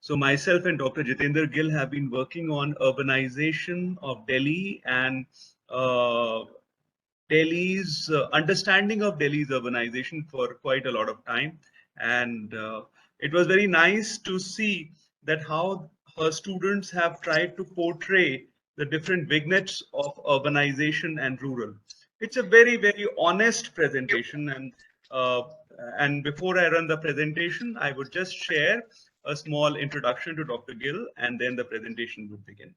So myself and Dr. Jitender Gill have been working on urbanization of Delhi and Delhi's understanding of Delhi's urbanization for quite a lot of time. And it was very nice to see that how her students have tried to portray the different vignettes of urbanization and rural. It's a very, very honest presentation. And before I run the presentation, I would just share a small introduction to Dr. Gill, and then the presentation would begin.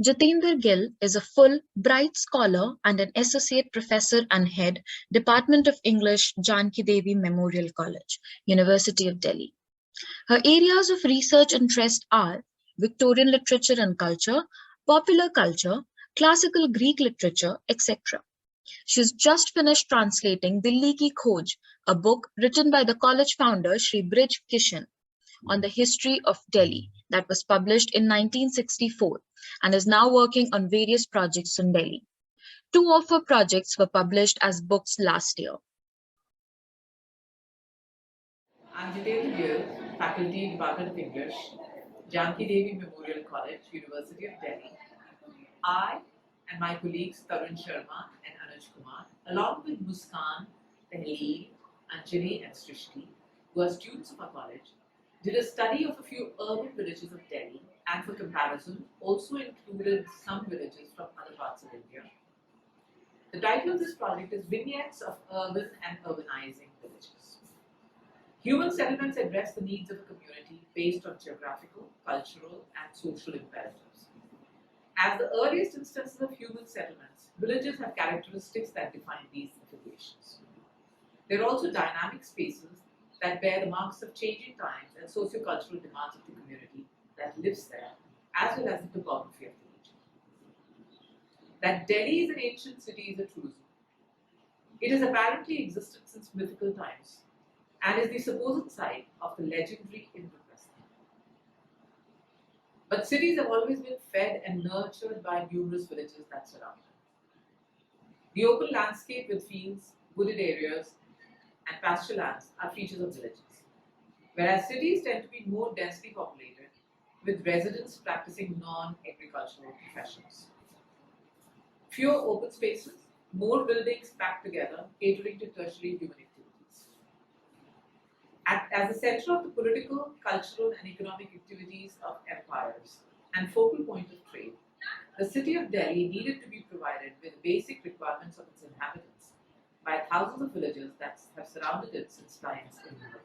Jitender Gill is a full, bright scholar and an associate professor and head, Department of English, Janki Devi Memorial College, University of Delhi. Her areas of research interest are Victorian literature and culture, popular culture, classical Greek literature, etc. She's just finished translating Dilli Ki Khoj, a book written by the college founder Shri Brij Kishan on the history of Delhi that was published in 1964 and is now working on various projects in Delhi. 2 of her projects were published as books last year. I'm Jitender Gill, Faculty, Department of English, Janki Devi Memorial College, University of Delhi. I and my colleagues Tarun, Sharma and Anuj Kumar, along with Muskan, Tehleel, Anjali and Sakshi, who are students of our college, did a study of a few urban villages of Delhi and for comparison also included some villages from other parts of India. The title of this project is Vignettes of Urban and Urbanizing Villages. Human settlements address the needs of a community based on geographical, cultural and social imperatives. As the earliest instances of human settlements, villages have characteristics that define these affiliations. They are also dynamic spaces that bear the marks of changing times and socio-cultural demands of the community that lives there, as well as the topography of the region. That Delhi is an ancient city is a truism. It has apparently existed since mythical times and is the supposed site of the legendary Indraprastha. But cities have always been fed and nurtured by numerous villages that surround them. The open landscape with fields, wooded areas, and pasture lands are features of villages, whereas cities tend to be more densely populated with residents practicing non-agricultural professions. Fewer open spaces, more buildings packed together, catering to tertiary human activities. As the center of the political, cultural, and economic activities of empires and focal point of trade, the city of Delhi needed to be provided with basic requirements of its inhabitants by thousands of villages that have surrounded it since times immemorial.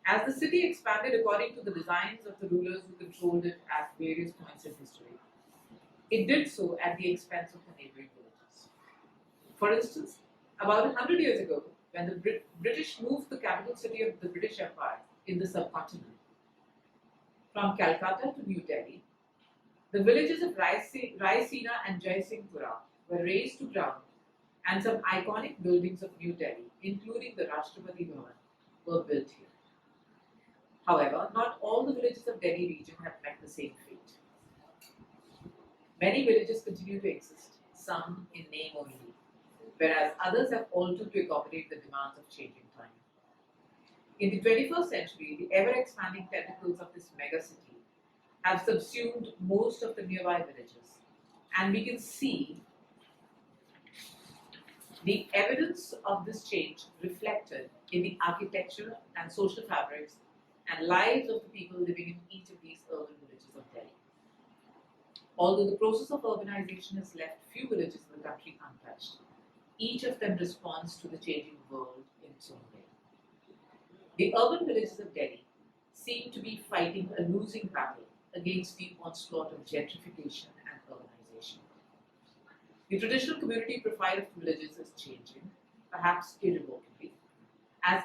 As the city expanded according to the designs of the rulers who controlled it at various points in history, it did so at the expense of the neighboring villages. For instance, about 100 years ago, when the British moved the capital city of the British Empire in the subcontinent from Calcutta to New Delhi, the villages of Raisina and Jaisinghpura were razed to ground, and some iconic buildings of New Delhi, including the Rashtrapati Bhavan, were built here. However, not all the villages of Delhi region have met the same fate. Many villages continue to exist, some in name only, whereas others have altered to accommodate the demands of changing time. In the 21st century, the ever-expanding tentacles of this megacity have subsumed most of the nearby villages, and we can see the evidence of this change reflected in the architecture and social fabrics and lives of the people living in each of these urban villages of Delhi. Although the process of urbanization has left few villages in the country untouched, each of them responds to the changing world in its own way. The urban villages of Delhi seem to be fighting a losing battle against the onslaught of gentrification and urbanization. The traditional community profile of the villages is changing, perhaps irrevocably, as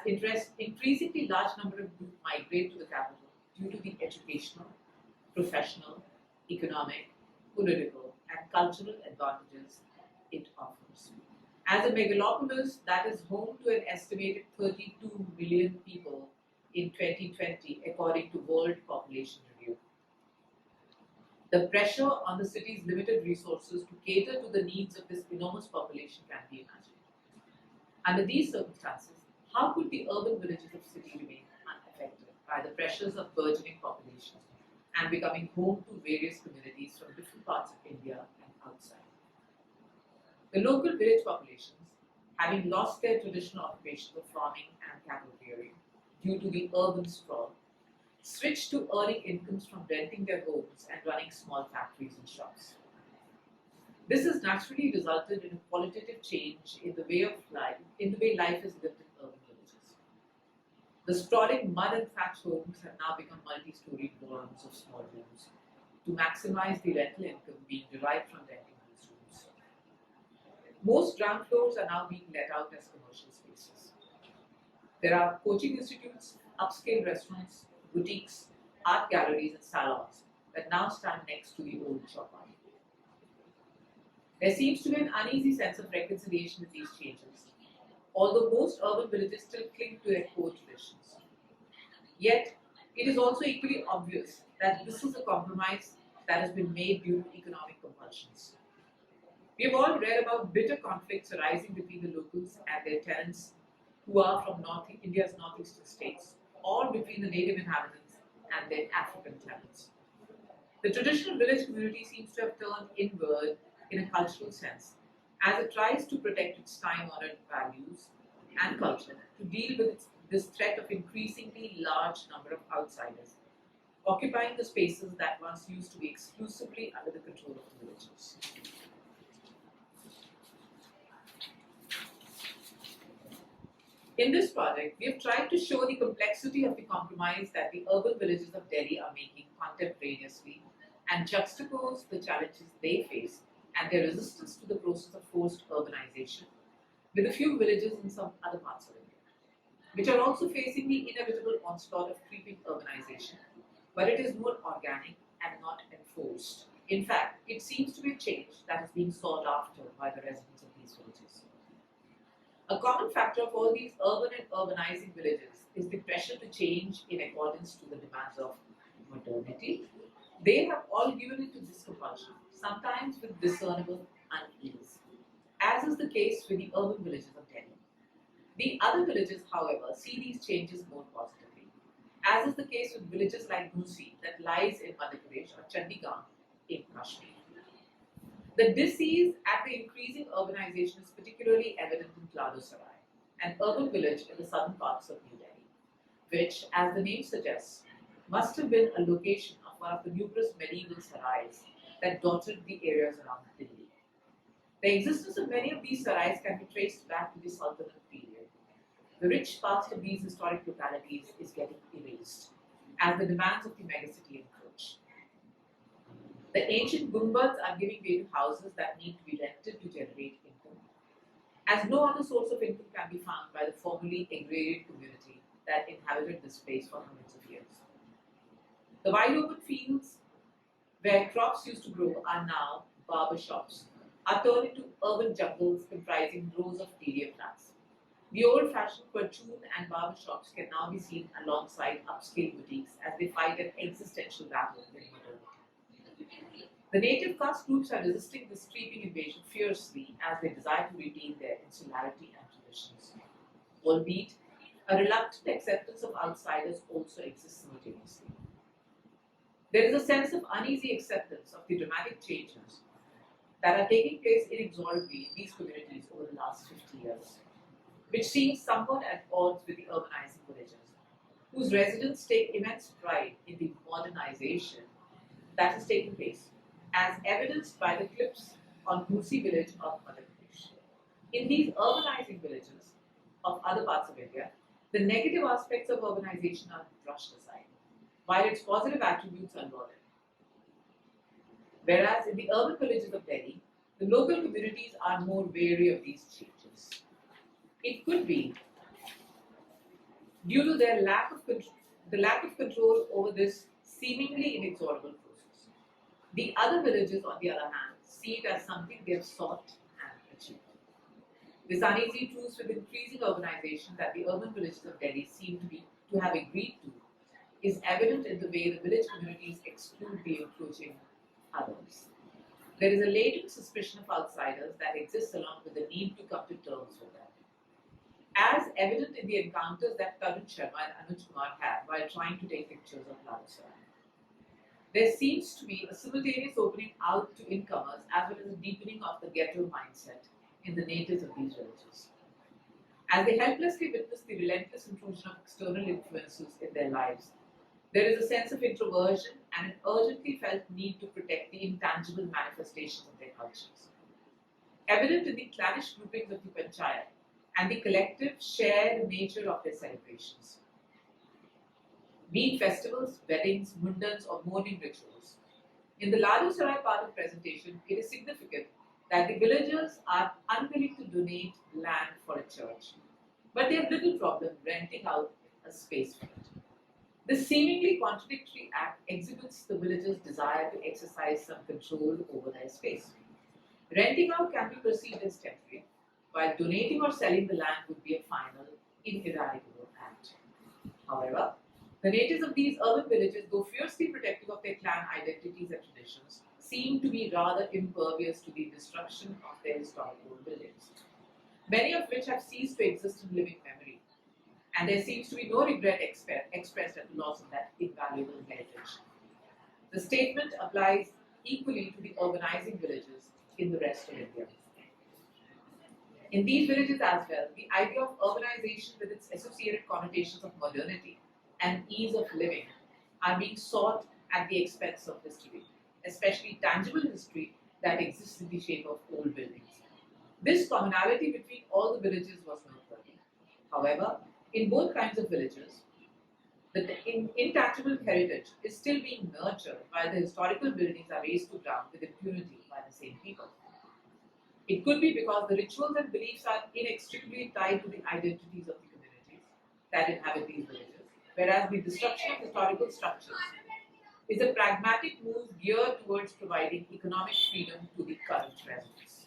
increasingly large number of youth migrate to the capital due to the educational, professional, economic, political, and cultural advantages it offers. As a megalopolis that is home to an estimated 32 million people in 2020, according to World Population Review. The pressure on the city's limited resources to cater to the needs of this enormous population can be imagined. Under these circumstances, how could the urban villages of the city remain unaffected by the pressures of burgeoning population and becoming home to various communities from different parts of India and outside. The local village populations, having lost their traditional occupations of farming and cattle rearing due to the urban sprawl, switched to earning incomes from renting their homes and running small factories and shops. This has naturally resulted in a qualitative change in the way life is lived in urban villages. The sprawling mud and thatched homes have now become multi-storied dorms of small rooms to maximize the rental income being derived from renting these rooms. Most ground floors are now being let out as commercial spaces. There are coaching institutes, upscale restaurants, boutiques, art galleries, and salons that now stand next to the old shop. There seems to be an uneasy sense of reconciliation with these changes, although most urban villages still cling to their core traditions. Yet, it is also equally obvious that this is a compromise that has been made due to economic compulsions. We have all read about bitter conflicts arising between the locals and their tenants who are from India's northeastern states, or between the native inhabitants and their African tenants. The traditional village community seems to have turned inward in a cultural sense, as it tries to protect its time-honored values and culture to deal with this threat of increasingly large number of outsiders, occupying the spaces that once used to be exclusively under the control of the villagers. In this project, we have tried to show the complexity of the compromise that the urban villages of Delhi are making contemporaneously and juxtapose the challenges they face and their resistance to the process of forced urbanization with a few villages in some other parts of India, which are also facing the inevitable onslaught of creeping urbanization, but it is more organic and not enforced. In fact, it seems to be a change that is being sought after by the residents of these villages. A common factor of all these urban and urbanizing villages is the pressure to change in accordance to the demands of modernity. They have all given in to this compulsion, sometimes with discernible unease, as is the case with the urban villages of Delhi. The other villages, however, see these changes more positively, as is the case with villages like Gusi that lies in Madhya Pradesh or Chandiwala in Kashmir. The disease at the increasing urbanization is particularly evident in Plado Sarai, an urban village in the southern parts of New Delhi, which, as the name suggests, must have been a location of one of the numerous medieval sarais that dotted the areas around Dilli. The existence of many of these sarais can be traced back to the Sultanate period. The rich past of these historic localities is getting erased, as the demands of the megacity encroach. The ancient gumbads are giving way to houses that need to be rented to generate income, as no other source of income can be found by the formerly agrarian community that inhabited this place for hundreds of years. The wide open fields where crops used to grow are now barber shops, are turned into urban jungles comprising rows of TDA flats. The old-fashioned perchun and barber shops can now be seen alongside upscale boutiques as they fight an existential battle with modernity. The native caste groups are resisting this creeping invasion fiercely as they desire to retain their insularity and traditions. Albeit, a reluctant acceptance of outsiders also exists simultaneously. There is a sense of uneasy acceptance of the dramatic changes that are taking place inexorably in these communities over the last 50 years, which seems somewhat at odds with the urbanizing villages, whose residents take immense pride in the modernization that is taking place, as evidenced by the clips on Gusi village of Madhya Pradesh. In these urbanizing villages of other parts of India, the negative aspects of urbanization are brushed aside, while its positive attributes are lauded. Whereas in the urban villages of Delhi, the local communities are more wary of these changes. It could be due to their lack of control over this seemingly inexorable process. The other villages, on the other hand, see it as something they have sought and achieved. This uneasy truce with increasing urbanization that the urban villages of Delhi seem to have agreed to is evident in the way the village communities exclude the encroaching others. There is a latent suspicion of outsiders that exists along with the need to come to terms with them. as evident in the encounters that Tarun Sharma and Anuj Kumar had while trying to take pictures of Ladusrai. There seems to be a simultaneous opening out to incomers as well as a deepening of the ghetto mindset in the natives of these villages. As they helplessly witness the relentless intrusion of external influences in their lives, there is a sense of introversion and an urgently felt need to protect the intangible manifestations of their cultures. Evident in the clannish groupings of the panchayat and the collective shared nature of their celebrations. Be it festivals, weddings, mundans, or mourning rituals. In the Ladusrai part of presentation, it is significant that the villagers are unwilling to donate land for a church, but they have little problem renting out a space for it. This seemingly contradictory act exhibits the villagers' desire to exercise some control over their space. Renting out can be perceived as temporary, while donating or selling the land would be a final, ineradicable act. However, the natives of these urban villages, though fiercely protective of their clan identities and traditions, seem to be rather impervious to the destruction of their historical buildings, many of which have ceased to exist in living memory, and there seems to be no regret expressed at the loss of that invaluable heritage. The statement applies equally to the urbanizing villages in the rest of India. In these villages as well, the idea of urbanization with its associated connotations of modernity and ease of living are being sought at the expense of history, especially tangible history that exists in the shape of old buildings. This commonality between all the villages was noteworthy. However, in both kinds of villages, the intangible heritage is still being nurtured while the historical buildings are razed to ground with impunity by the same people. It could be because the rituals and beliefs are inextricably tied to the identities of the communities that inhabit these villages, whereas the destruction of historical structures is a pragmatic move geared towards providing economic freedom to the current residents.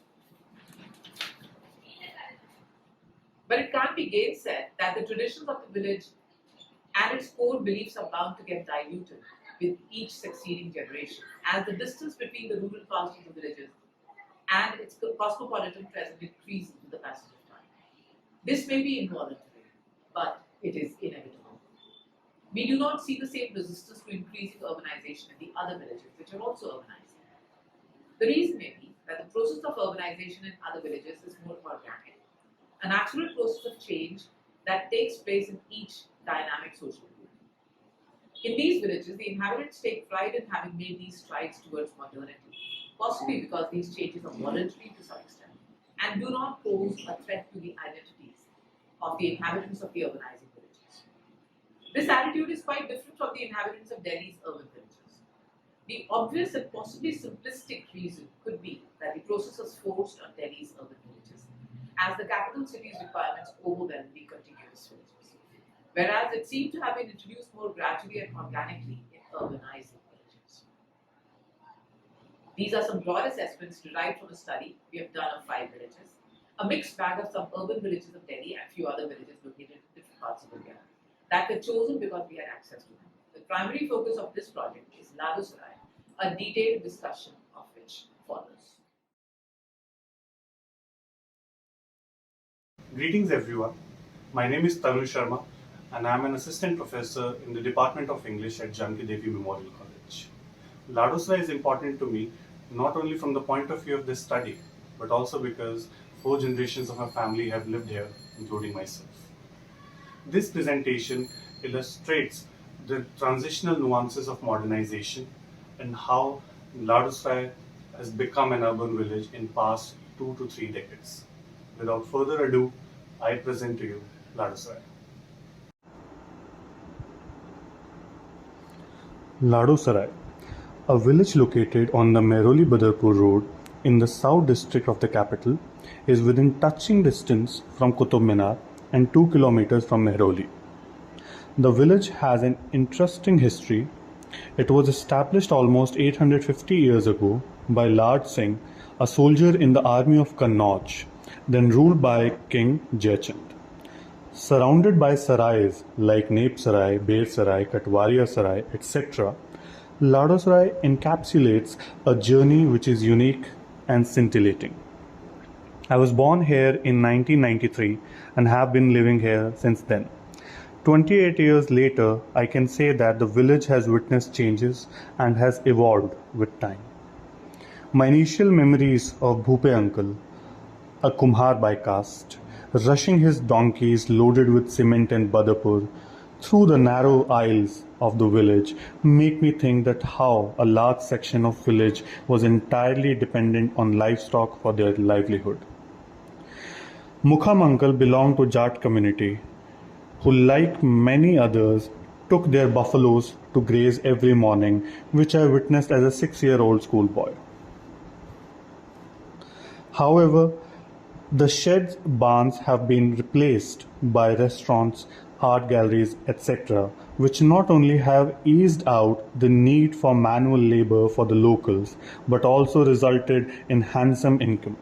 But it can't be gainsaid that the traditions of the village and its core beliefs are bound to get diluted with each succeeding generation, as the distance between the rural parts of the villages and its cosmopolitan presence increases with the passage of time. This may be involuntary, but it is inevitable. We do not see the same resistance to increasing urbanization in the other villages, which are also urbanizing. The reason may be that the process of urbanization in other villages is more organic, a natural process of change that takes place in each dynamic social group. In these villages, the inhabitants take pride in having made these strides towards modernity, possibly because these changes are voluntary to some extent and do not pose a threat to the identities of the inhabitants of the urbanizing villages. This attitude is quite different from the inhabitants of Delhi's urban villages. The obvious and possibly simplistic reason could be that the process was forced on Delhi's urban villages, as the capital city's requirements overwhelm the contiguous villages, whereas it seemed to have been introduced more gradually and organically in urbanizing villages. These are some broad assessments derived from a study we have done of 5 villages, a mixed bag of some urban villages of Delhi and few other villages located in different parts of India that were chosen because we had access to them. The primary focus of this project is Ladusrai, a detailed discussion of which follows. Greetings everyone. My name is Tarun Sharma and I am an assistant professor in the Department of English at Janki Devi Memorial College. Ladusrai is important to me not only from the point of view of this study, but also because 4 generations of my family have lived here, including myself. This presentation illustrates the transitional nuances of modernization and how Ladusrai has become an urban village in past 2 to 3 decades. Without further ado, I present to you Ladusrai. Ladusrai, a village located on the Mehroli-Badarpur road in the south district of the capital, is within touching distance from Qutub Minar and 2 kilometers from Mehroli. The village has an interesting history. It was established almost 850 years ago by Lard Singh, a soldier in the army of Kannauj, then ruled by King Jaichand. Surrounded by sarais like Nep Sarai, Ber Sarai, Katwaria Sarai, etc., Ladusrai encapsulates a journey which is unique and scintillating. I was born here in 1993 and have been living here since then. 28 years later, I can say that the village has witnessed changes and has evolved with time. My initial memories of Bhupe uncle, a Kumar by caste, rushing his donkeys loaded with cement and badapur through the narrow aisles of the village make me think that how a large section of village was entirely dependent on livestock for their livelihood. Mukham uncle belonged to Jat community, who like many others took their buffaloes to graze every morning, which I witnessed as a 6-year-old schoolboy. However, the sheds, barns have been replaced by restaurants, art galleries, etc., which not only have eased out the need for manual labor for the locals, but also resulted in handsome income.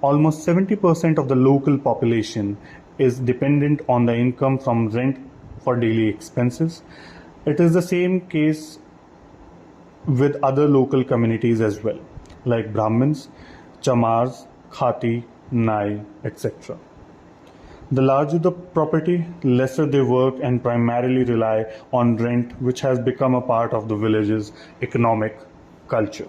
Almost 70% of the local population is dependent on the income from rent for daily expenses. It is the same case with other local communities as well, like Brahmins, Chamars, Khati, Nai, etc. The larger the property, lesser they work and primarily rely on rent, which has become a part of the village's economic culture.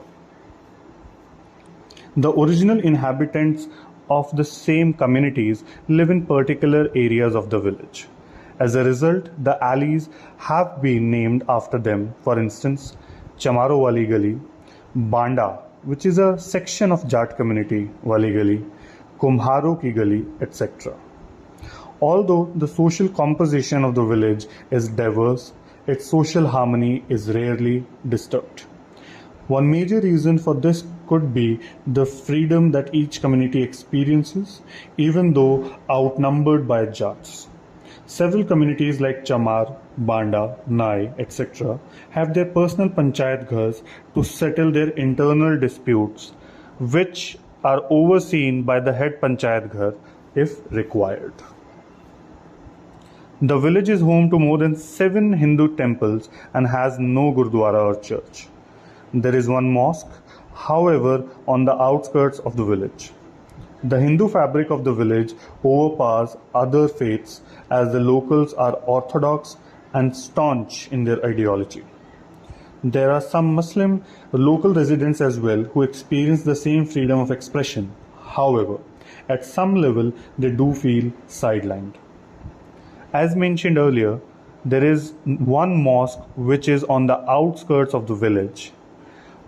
The original inhabitants of the same communities live in particular areas of the village. As a result, the alleys have been named after them. For instance, Chamaro Wali Gali, Banda, which is a section of Jat community, Wali Gali, Kumharo Ki Gali, etc. Although the social composition of the village is diverse, its social harmony is rarely disturbed. One major reason for this could be the freedom that each community experiences, even though outnumbered by Jats. Several communities like Chamar, Banda, Nai, etc. have their personal panchayat ghars to settle their internal disputes, which are overseen by the head panchayat ghar if required. The village is home to more than 7 Hindu temples and has no Gurudwara or church. There is one mosque, however, on the outskirts of the village. The Hindu fabric of the village overpowers other faiths as the locals are orthodox and staunch in their ideology. There are some Muslim local residents as well who experience the same freedom of expression. However, at some level, they do feel sidelined. As mentioned earlier, there is one mosque which is on the outskirts of the village.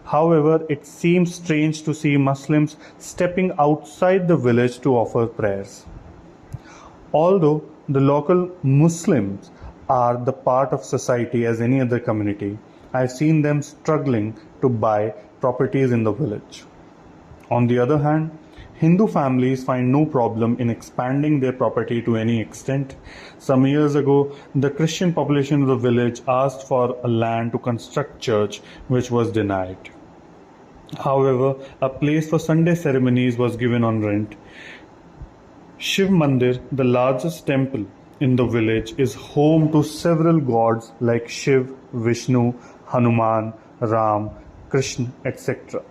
However, it seems strange to see Muslims stepping outside the village to offer prayers. Although the local Muslims are the part of society as any other community, I've seen them struggling to buy properties in the village. On the other hand, Hindu families find no problem in expanding their property to any extent. Some years ago, the Christian population of the village asked for a land to construct church, which was denied. However, a place for Sunday ceremonies was given on rent. Shiv Mandir, the largest temple in the village, is home to several gods like Shiv, Vishnu, Hanuman, Ram, Krishna, etc.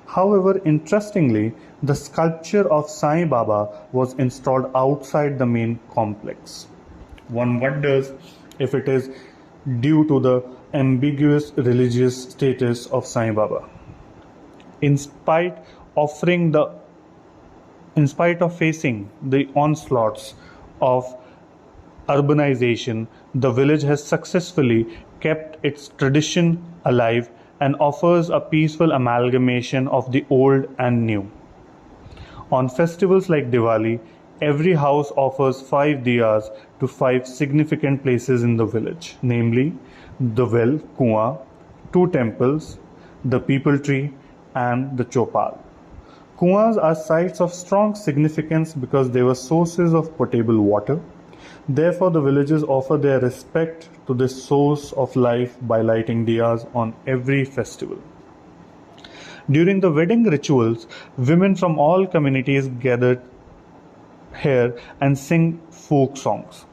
However, interestingly, the sculpture of Sai Baba was installed outside the main complex. One wonders if it is due to the ambiguous religious status of Sai Baba. In spite of facing the onslaughts of urbanization, the village has successfully kept its tradition alive and offers a peaceful amalgamation of the old and new. On festivals like Diwali, every house offers 5 diyas to 5 significant places in the village, namely the well, Kuan, 2 temples, the people tree, and the Chopal. Kuans are sites of strong significance because they were sources of potable water. Therefore, the villagers offer their respect to this source of life by lighting diyas on every festival. During the wedding rituals, women from all communities gathered here and sing folk songs.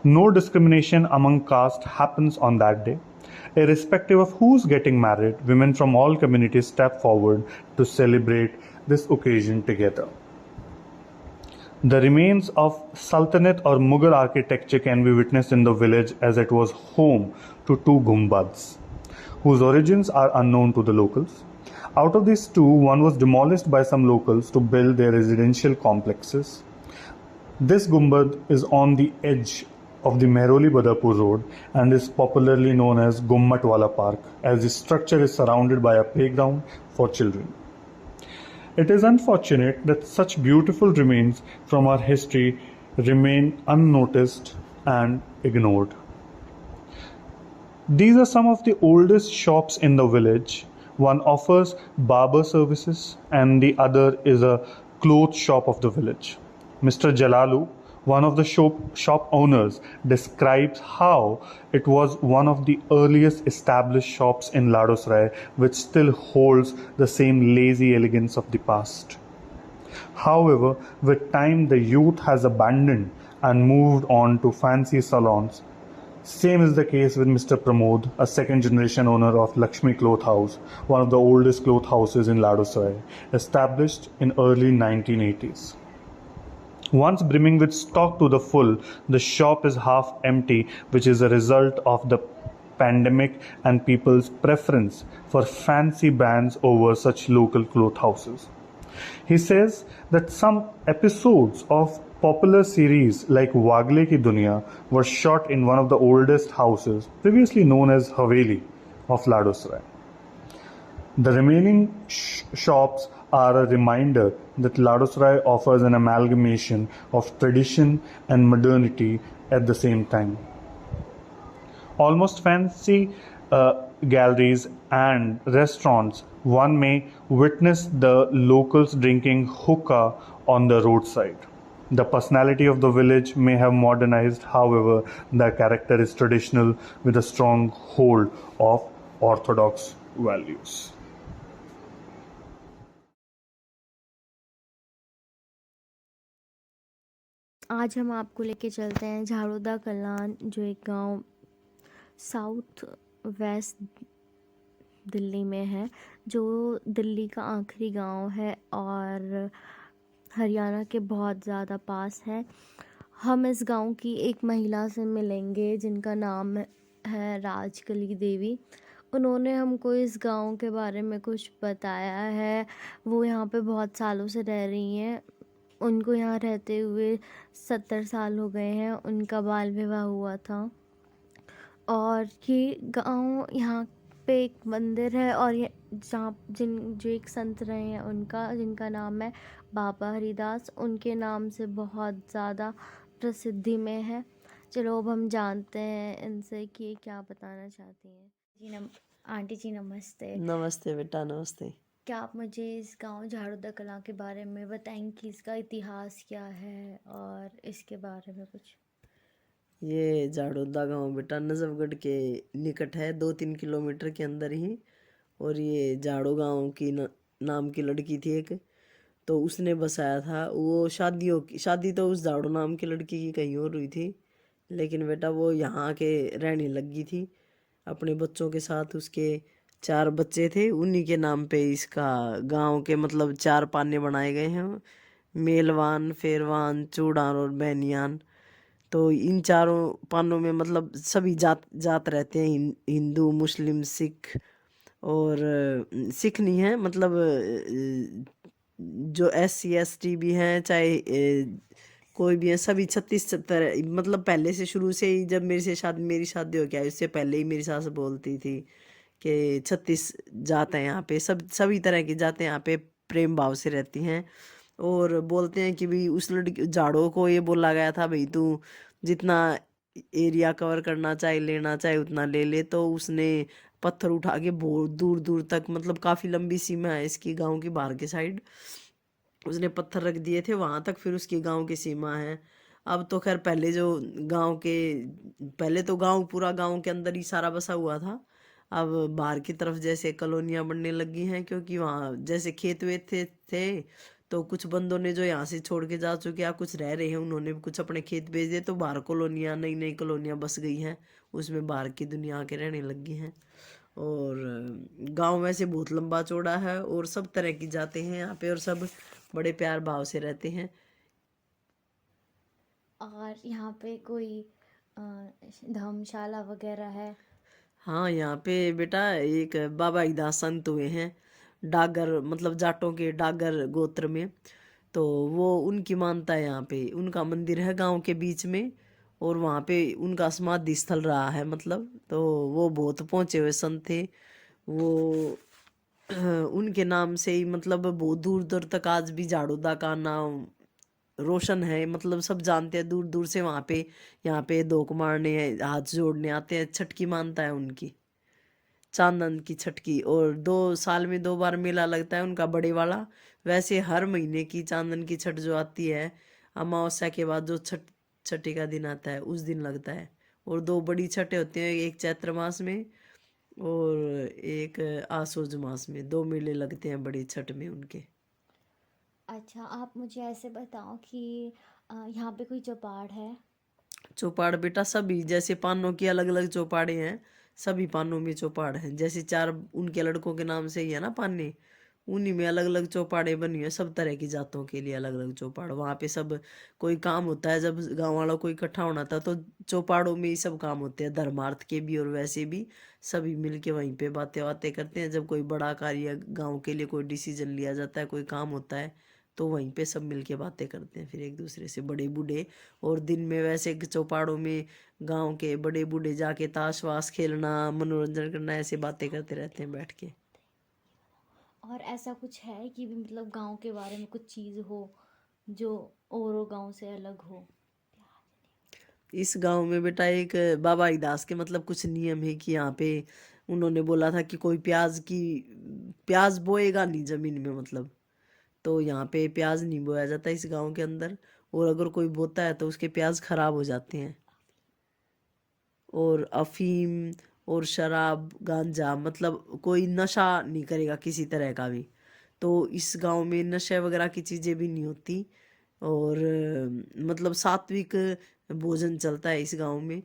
No discrimination among caste happens on that day. Irrespective of who's getting married, women from all communities step forward to celebrate this occasion together. The remains of Sultanate or Mughal architecture can be witnessed in the village as it was home to two gumbads, whose origins are unknown to the locals. Out of these two, one was demolished by some locals to build their residential complexes. This gumbad is on the edge of the Mehroli Badapur road and is popularly known as Gummatwala Park, as the structure is surrounded by a playground for children. It is unfortunate that such beautiful remains from our history remain unnoticed and ignored. These are some of the oldest shops in the village. One offers barber services and the other is a cloth shop of the village. Mr. Jalalu, one of the shop owners, describes how it was one of the earliest established shops in Ladosrai, which still holds the same lazy elegance of the past. However, with time the youth has abandoned and moved on to fancy salons. Same is the case with Mr. Pramod, a second generation owner of Lakshmi Cloth House, one of the oldest cloth houses in Ladosrai, established in early 1980s. Once brimming with stock to the full, the shop is half empty, which is a result of the pandemic and people's preference for fancy brands over such local cloth houses. He says that some episodes of popular series like Wagle Ki Duniya were shot in one of the oldest houses, previously known as Haveli of Ladosrai. The remaining shops are a reminder that Ladosrai offers an amalgamation of tradition and modernity at the same time. Almost fancy galleries and restaurants, one may witness the locals drinking hookah on the roadside. The personality of the village may have modernized, however, the character is traditional with a strong hold of orthodox values. आज हम आपको लेके चलते हैं झाड़ोदा कलान, जो एक गांव south west Delhi में है, जो दिल्ली का आखिरी गांव है और हरियाणा के बहुत ज़्यादा पास है। हम इस गांव की एक महिला से मिलेंगे जिनका नाम है राजकली देवी। उन्होंने हमको इस गांव के बारे में कुछ बताया है। वो यहाँ पे बहुत सालों से रह रही हैं। उनको यहाँ रहते हुए 70 साल हो गए हैं। उनका बाल विवाह हुआ था और ये गांव, यहाँ पे एक मंदिर है और ये जो एक संत रहे हैं उनका, जिनका नाम है बाबा हरिदास, उनके नाम से बहुत ज़्यादा प्रसिद्धि में है। चलो अब हम जानते हैं इनसे कि ये क्या बताना चाहती हैं। आंटी जी नमस्ते। नमस्ते बेटा, नमस्ते। क्या आप मुझे इस गांव झाड़ोदा कलां के बारे में बताएंगे कि इसका इतिहास क्या है और इसके बारे में कुछ? ये झाड़ोदा गांव बेटा नजफगढ़ के निकट है, 2-3 किलोमीटर के अंदर ही। और ये झाड़ो गांव की नाम की लड़की थी एक, तो उसने बसाया था। वो शादी तो उस झाड़ो नाम की लड़की की कहीं और हुई थी, लेकिन बेटा वो यहाँ के रहने लगी थी अपने बच्चों के साथ। उसके 4 बच्चे थे, उन्हीं के नाम पे इसका गांव के मतलब 4 पाने बनाए गए हैं, मेलवान, फेरवान, चूड़ान और बैनियान। तो इन चारों पानों में मतलब सभी जात रहते हैं, हिंदू, मुस्लिम, सिख। और सिख नहीं है, मतलब जो SC ST भी हैं, चाहे कोई भी है, सभी 36 तरह। मतलब पहले से शुरू से ही, जब मेरी शादी हो गया, इससे पहले ही मेरी सास बोलती थी कि 36 जात हैं यहाँ पे, सभी तरह की जातें यहाँ पे प्रेम भाव से रहती हैं। और बोलते हैं कि भाई उस लड़की झाड़ो को ये बोला गया था, भाई तू जितना एरिया कवर करना चाहे, लेना चाहे उतना ले ले। तो उसने पत्थर उठा के बहुत दूर दूर तक, मतलब काफ़ी लंबी सीमा है इसकी गांव की, बाहर के साइड उसने पत्थर रख दिए थे वहाँ तक, फिर उसकी गांव की सीमा है। अब तो खैर पहले तो गांव पूरा गांव के अंदर ही सारा बसा हुआ था। अब बाहर की तरफ जैसे कॉलोनियाँ बनने लगी हैं, क्योंकि वहाँ जैसे खेत वेत थे तो कुछ बंदों ने जो यहाँ से छोड़ के जा चुके हैं, कुछ रह रहे हैं, उन्होंने कुछ अपने खेत बेच दिए, तो बाहर कॉलोनियाँ, नई नई कॉलोनियाँ बस गई हैं, उसमें बाहर की दुनिया आके रहने लगी हैं। और गांव वैसे बहुत लंबा चौड़ा है और सब तरह की जाते हैं यहाँ पे, और सब बड़े प्यार भाव से रहते हैं। और यहाँ पे कोई धर्मशाला वगैरह है? हाँ, यहाँ पे बेटा एक बाबा इदास संत हुए हैं, डागर मतलब जाटों के डागर गोत्र में। तो वो उनकी मानता है, यहाँ पे उनका मंदिर है गांव के बीच में, और वहाँ पे उनका समाधि स्थल रहा है मतलब। तो वो बहुत पहुँचे हुए संत थे वो। उनके नाम से ही मतलब बहुत दूर दूर तक आज भी झाड़ूदा का नाम रोशन है, मतलब सब जानते हैं दूर दूर से वहाँ पे। यहाँ पे धोख मारने हाथ जोड़ने आते हैं। छठ की मानता है उनकी, चांदन की छठ की। और 2 साल में 2 बार मेला लगता है उनका बड़े वाला। वैसे हर महीने की चांदन की छठ जो आती है, अमावस्या के बाद जो छठी का दिन आता है उस दिन लगता है। और 2 बड़ी छठें होती हैं, एक चैत्र मास में और एक आसोज मास में। 2 मेले लगते हैं बड़ी छठ में उनके। अच्छा, आप मुझे ऐसे बताओ कि यहाँ पे कोई चौपाड़ है? चौपाड़ बेटा सभी, जैसे पानों की अलग अलग चौपाड़े हैं, सभी पानों में चौपाड़ हैं। जैसे 4 उनके लड़कों के नाम से ही है ना पाने, उन्हीं में अलग अलग चौपाड़े बनी है। सब तरह की जातों के लिए अलग अलग चौपाड़। वहाँ पे सब कोई काम होता है, जब गांव वालों को इकट्ठा होना था तो चौपाड़ों में ही सब काम होते हैं, धर्मार्थ के भी और वैसे भी। सभी मिलके वहीं पे बातें बातें करते हैं। जब कोई बड़ा कार्य गाँव के लिए कोई डिसीजन लिया जाता है, कोई काम होता है, तो वहीं पे सब मिलके बातें करते हैं फिर एक दूसरे से, बड़े बूढ़े। और दिन में वैसे चौपाड़ों में गांव के बड़े बूढ़े जाके ताश वाश खेलना, मनोरंजन करना, ऐसे बातें करते रहते हैं बैठ के। और ऐसा कुछ है कि भी मतलब गांव के बारे में कुछ चीज़ हो जो औरों गांव से अलग हो? इस गांव में बेटा एक बाबा दास के मतलब कुछ नियम है कि यहाँ पे उन्होंने बोला था कि कोई प्याज बोएगा नहीं जमीन में मतलब। तो यहाँ पे प्याज नहीं बोया जाता इस गांव के अंदर। और अगर कोई बोता है तो उसके प्याज खराब हो जाते हैं। और अफीम और शराब गांजा मतलब कोई नशा नहीं करेगा किसी तरह का भी। तो इस गांव में नशे वगैरह की चीज़ें भी नहीं होती। और मतलब सात्विक भोजन चलता है इस गांव में।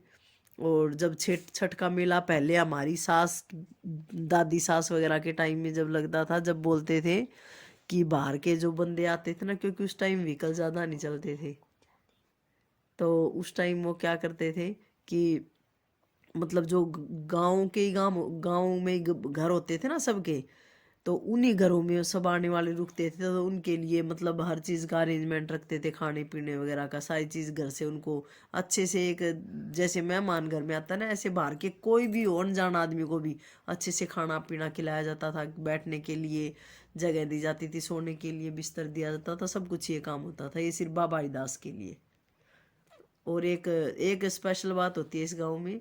और जब छठ का मेला पहले हमारी सास दादी सास वगैरह के टाइम में जब लगता था, जब बोलते थे कि बाहर के जो बंदे आते थे ना, क्योंकि उस टाइम व्हीकल ज़्यादा नहीं चलते थे, तो उस टाइम वो क्या करते थे कि मतलब जो गांव के ही गांव में घर होते थे ना सबके, तो उन्हीं घरों में सब आने वाले रुकते थे। तो उनके लिए मतलब हर चीज़ का अरेंजमेंट रखते थे, खाने पीने वगैरह का सारी चीज़ घर से उनको अच्छे से एक जैसे मेहमान घर में आता है ना, ऐसे बाहर के कोई भी हो अनजान आदमी को भी अच्छे से खाना पीना खिलाया जाता था। बैठने के लिए जगह दी जाती थी, सोने के लिए बिस्तर दिया जाता था, सब कुछ ये काम होता था। ये सिर्फ बाबा दास के लिए। और एक एक स्पेशल बात होती है इस गांव में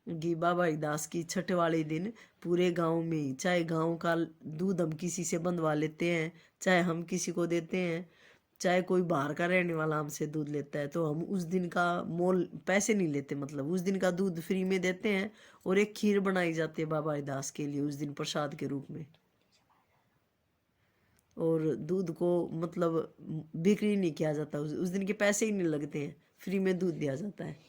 कि बाबा दास की छठ वाले दिन पूरे गांव में, चाहे गांव का दूध हम किसी से बंधवा लेते हैं, चाहे हम किसी को देते हैं, चाहे कोई बाहर का रहने वाला हमसे दूध लेता है, तो हम उस दिन का मोल पैसे नहीं लेते, मतलब उस दिन का दूध फ्री में देते हैं। और एक खीर बनाई जाती है बाबा दास के लिए उस दिन प्रसाद के रूप में। और दूध को मतलब बिक्री नहीं किया जाता, उस दिन के पैसे ही नहीं लगते हैं, फ्री में दूध दिया जाता है।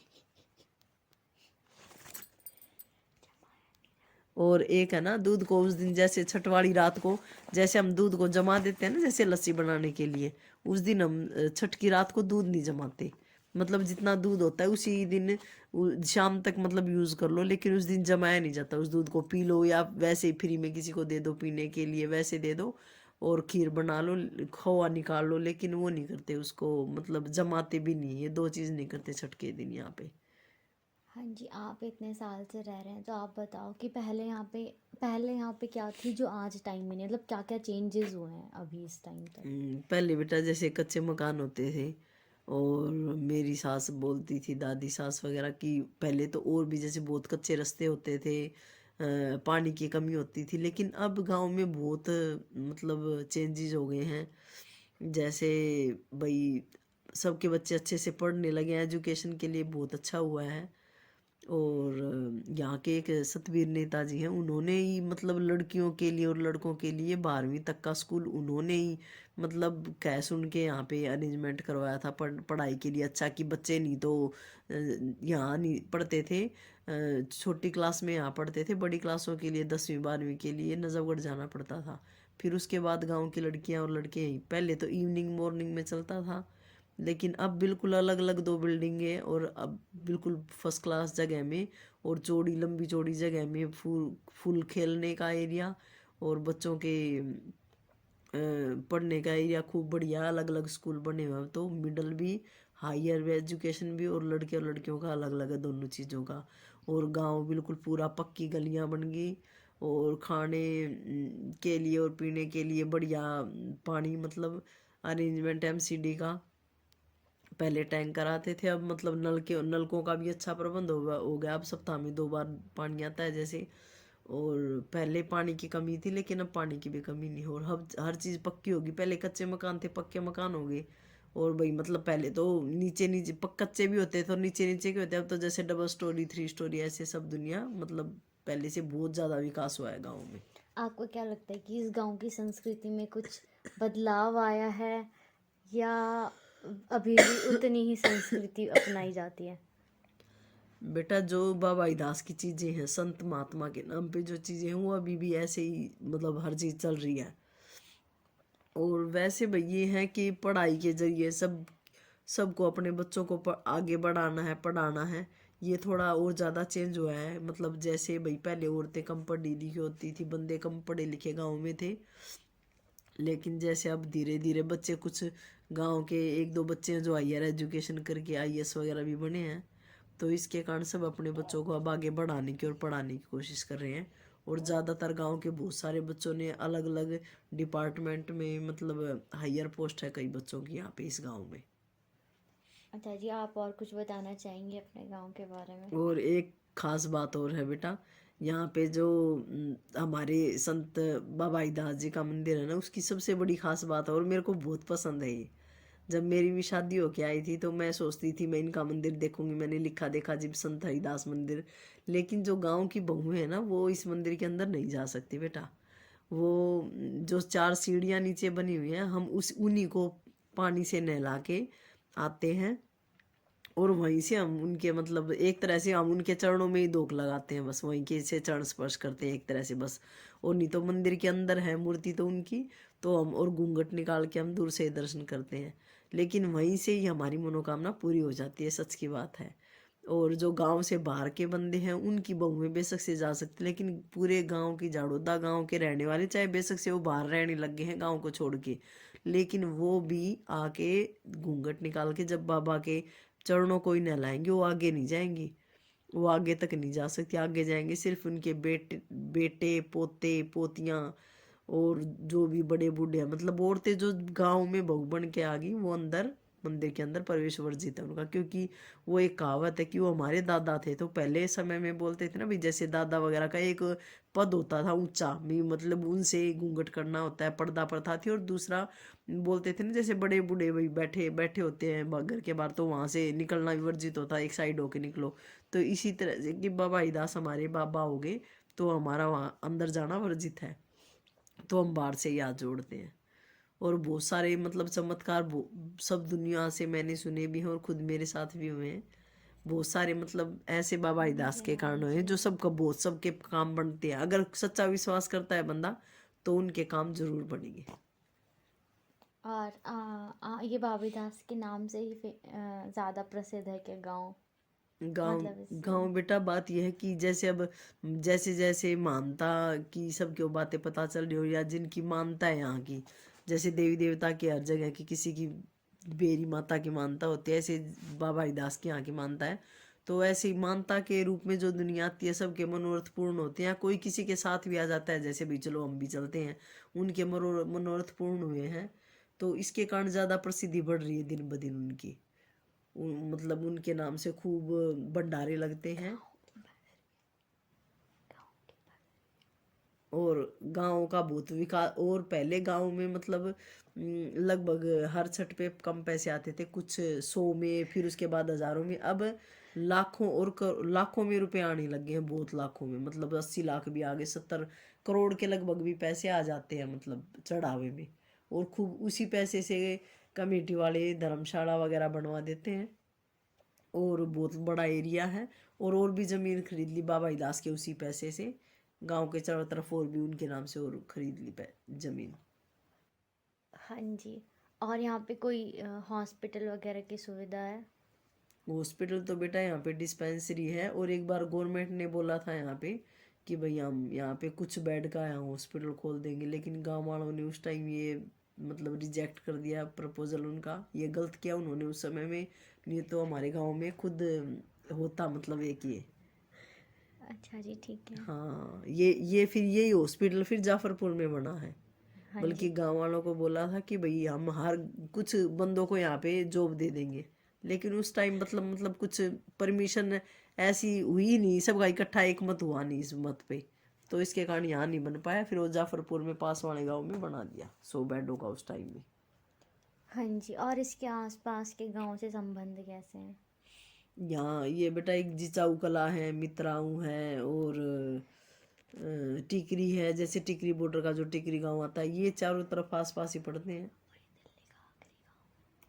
और एक है ना, दूध को उस दिन जैसे छठ वाली रात को जैसे हम दूध को जमा देते हैं ना, जैसे लस्सी बनाने के लिए, उस दिन हम छठ की रात को दूध नहीं जमाते। मतलब जितना दूध होता है उसी दिन शाम तक मतलब यूज कर लो, लेकिन उस दिन जमाया नहीं जाता। उस दूध को पी लो या वैसे ही फ्री में किसी को दे दो पीने के लिए, वैसे दे दो। और खीर बना लो, खोआ निकाल लो, लेकिन वो नहीं करते उसको, मतलब जमाते भी नहीं। ये 2 चीज नहीं करते छठ के दिन यहाँ पे। हाँ जी, आप इतने साल से रह रहे हैं तो आप बताओ कि पहले यहाँ पे क्या थी जो आज टाइम में नहीं, मतलब क्या क्या चेंजेस हुए हैं अभी इस टाइम तक? पहले बेटा जैसे कच्चे मकान होते थे। और मेरी सास बोलती थी, दादी सास वगैरह, की पहले तो और भी जैसे बहुत कच्चे रास्ते होते थे, पानी की कमी होती थी। लेकिन अब गांव में बहुत मतलब चेंजेस हो गए हैं। जैसे भाई सबके बच्चे अच्छे से पढ़ने लगे हैं, एजुकेशन के लिए बहुत अच्छा हुआ है। और यहाँ के एक सतवीर नेताजी हैं, उन्होंने ही मतलब लड़कियों के लिए और लड़कों के लिए 12वीं तक का स्कूल उन्होंने ही मतलब कह सुन के यहाँ पे अरेंजमेंट करवाया था पढ़ाई के लिए। अच्छा कि बच्चे नहीं तो यहाँ नहीं पढ़ते थे, छोटी क्लास में यहाँ पढ़ते थे, बड़ी क्लासों के लिए 10वीं 12वीं के लिए नजफगढ़ जाना पड़ता था। फिर उसके बाद गांव की लड़कियां और लड़के, पहले तो इवनिंग मॉर्निंग में चलता था, लेकिन अब बिल्कुल अलग अलग दो बिल्डिंगे हैं, और अब बिल्कुल फर्स्ट क्लास जगह में, और चौड़ी लंबी चौड़ी जगह में फुल फुल खेलने का एरिया, और बच्चों के पढ़ने का एरिया खूब बढ़िया, अलग अलग स्कूल बने हुए हैं। तो मिडल भी, हायर एजुकेशन भी, और लड़के और लड़कियों का अलग अलग है दोनों चीज़ों का। और गांव बिल्कुल पूरा पक्की गलियां बन गई, और खाने के लिए और पीने के लिए बढ़िया पानी, मतलब अरेंजमेंट एमसीडी का। पहले टैंकर आते थे, अब मतलब नलकों का भी अच्छा प्रबंध हो गया। अब सप्ताह में 2 बार पानी आता है जैसे। और पहले पानी की कमी थी, लेकिन अब पानी की भी कमी नहीं हो, और अब हर चीज़ पक्की होगी। पहले कच्चे मकान थे, पक्के मकान हो गए। और भाई मतलब पहले तो नीचे नीचे कच्चे भी होते थे और नीचे नीचे के होते, अब तो जैसे डबल स्टोरी 3 स्टोरी ऐसे सब दुनिया, मतलब पहले से बहुत ज़्यादा विकास हुआ है गाँव में। आपको क्या लगता है कि इस गांव की संस्कृति में कुछ बदलाव आया है, या अभी भी उतनी ही संस्कृति अपनाई जाती है? बेटा, जो बाबा दास की चीज़ें हैं, संत महात्मा के नाम पे जो चीज़ें हैं, वो अभी भी ऐसे ही, मतलब हर चीज़ चल रही है। और वैसे भाई ये है कि पढ़ाई के जरिए सबको अपने बच्चों को आगे बढ़ाना है, पढ़ाना है। ये थोड़ा और ज़्यादा चेंज हुआ है। मतलब जैसे भाई पहले औरतें कम पढ़ी लिखी होती थी, बंदे कम पढ़े लिखे गाँव में थे, लेकिन जैसे अब धीरे धीरे बच्चे, कुछ गांव के 1-2 बच्चे हैं जो हायर एजुकेशन करके आईएएस वगैरह भी बने हैं, तो इसके कारण सब अपने बच्चों को अब आगे बढ़ाने की और पढ़ाने की कोशिश कर रहे हैं। और ज़्यादातर गांव के बहुत सारे बच्चों ने अलग अलग डिपार्टमेंट में, मतलब हायर पोस्ट है कई बच्चों की यहाँ पे इस गांव में। अच्छा जी, आप और कुछ बताना चाहेंगे अपने गांव के बारे में? और एक खास बात और है बेटा, यहाँ पे जो हमारे संत बाबा दास जी का मंदिर है ना, उसकी सबसे बड़ी खास बात है, और मेरे को बहुत पसंद है ये। जब मेरी भी शादी होके आई थी तो मैं सोचती थी मैं इनका मंदिर देखूंगी, मैंने लिखा देखा जी संत हरिदास मंदिर, लेकिन जो गांव की बहुएं हैं ना, वो इस मंदिर के अंदर नहीं जा सकती बेटा। वो जो 4 सीढ़ियाँ नीचे बनी हुई हैं, हम उन्हीं को पानी से नहला के आते हैं, और वहीं से हम उनके, मतलब एक तरह से हम उनके चरणों में ही धोख लगाते हैं, बस वहीं के से चरण स्पर्श करते हैं एक तरह से बस। और नहीं तो मंदिर के अंदर है मूर्ति तो उनकी, तो हम और घूंघट निकाल के हम दूर से दर्शन करते हैं, लेकिन वहीं से ही हमारी मनोकामना पूरी हो जाती है, सच की बात है। और जो गांव से बाहर के बंदे हैं, उनकी बहुएं बेशक से जा सकते, लेकिन पूरे गांव की, झाड़ोदा गांव के रहने वाले, चाहे बेशक से वो बाहर रहने लग गए हैं गांव को छोड़ के, लेकिन वो भी आके घूंघट निकाल के जब बाबा के चरणों को ही नहलाएंगे, वो आगे नहीं जाएंगी, वो आगे तक नहीं जा सकती। आगे जाएंगे सिर्फ उनके बेटे बेटे पोते पोतियाँ, और जो भी बड़े बूढ़े हैं, मतलब औरतें जो गांव में बहू बन के आ गई, वो अंदर मंदिर के अंदर प्रवेश वर्जित है उनका। क्योंकि वो एक कहावत है कि वो हमारे दादा थे, तो पहले समय में बोलते थे ना भाई, जैसे दादा वगैरह का एक पद होता था ऊंचा भी, मतलब उनसे घूंघट करना होता है, पर्दा प्रथा थी। और दूसरा बोलते थे ना, जैसे बड़े बूढ़े भाई बैठे बैठे होते हैं घर के बाहर, तो वहां से निकलना भी वर्जित होता है, एक साइड होके निकलो। तो इसी तरह से कि बाबा दास हमारे बाबा हो गए, तो हमारा वहाँ अंदर जाना वर्जित है, तो हम बाहर से याद जोड़ते हैं। और बहुत सारे मतलब चमत्कार सब दुनिया से मैंने सुने भी हैं, और खुद मेरे साथ भी हुए हैं बहुत सारे, मतलब ऐसे बाबा दास के कारण हुए हैं जो सबका बहुत सबके काम बनते हैं। अगर सच्चा विश्वास करता है बंदा, तो उनके काम जरूर बनेंगे। और ये बाबीदास के नाम से ही ज़्यादा प्रसिद्ध है कि गांव, गांव मतलब इससे? गांव बेटा, बात यह है कि जैसे अब जैसे जैसे मानता की सबकी बातें पता चल रही हो, या जिनकी मानता है यहाँ की, जैसे देवी देवता की हर जगह की, किसी की बेरी माता की मानता होती है, ऐसे बाबा हरिदास की यहाँ की मानता है। तो ऐसी मानता के रूप में जो दुनिया आती है, सबके मनोरथ पूर्ण होते हैं। कोई किसी के साथ भी आ जाता है, जैसे भी चलो हम भी चलते हैं, उनके मनोरथ पूर्ण हुए हैं, तो इसके कारण ज़्यादा प्रसिद्धि बढ़ रही है दिन ब दिन उनकी। मतलब उनके नाम से खूब भंडारे लगते हैं, और गांव का बहुत विकास। और पहले गांव में मतलब लगभग हर छठ पे कम पैसे आते थे, कुछ 100 में, फिर उसके बाद हजारों में, अब लाखों और लाखों में रुपए आने लगे हैं, बहुत लाखों में, मतलब 80 लाख भी आ गए, 70 करोड़ के लगभग भी पैसे आ जाते हैं, मतलब चढ़ावे में। और खूब उसी पैसे से कमेटी वाले धर्मशाला वगैरह बनवा देते हैं, और बहुत बड़ा एरिया है। और भी ज़मीन खरीद ली बाबा दास के उसी पैसे से, गांव के चारों तरफ और भी उनके नाम से और खरीद ली ज़मीन। हाँ जी। और यहाँ पे कोई हॉस्पिटल वगैरह की सुविधा है? हॉस्पिटल तो बेटा यहाँ पे डिस्पेंसरी है, और एक बार गवर्नमेंट ने बोला था यहाँ पे कि भाई हम यहाँ पे कुछ बेड का यहाँ हॉस्पिटल खोल देंगे, लेकिन गांव वालों ने उस टाइम ये मतलब रिजेक्ट कर दिया प्रपोजल उनका। ये गलत किया उन्होंने उस समय में, नहीं तो हमारे गांव में खुद होता मतलब एक ये। अच्छा जी, ठीक है। हाँ, ये फिर यही हॉस्पिटल फिर जाफरपुर में बना है। हाँ बल्कि जी। गांव वालों को बोला था कि भाई हम हर कुछ बंदों को यहाँ पे जॉब दे देंगे, लेकिन उस टाइम मतलब कुछ परमिशन ऐसी हुई नहीं, सबका इकट्ठा एक मत हुआ नहीं इस मत पे, तो इसके कारण यहाँ नहीं बन पाया। फिर वो जाफरपुर में पास वाले गांव में बना दिया 100 बेडों का उस टाइम में। हाँ जी, और इसके आसपास के गांव से संबंध कैसे हैं? यहाँ ये बेटा एक जिचाऊ कला है, मित्राऊ है, और टिकरी है। जैसे टिकरी बॉर्डर का जो टिकरी गांव आता है, ये चारों तरफ आस पास ही पड़ते हैं।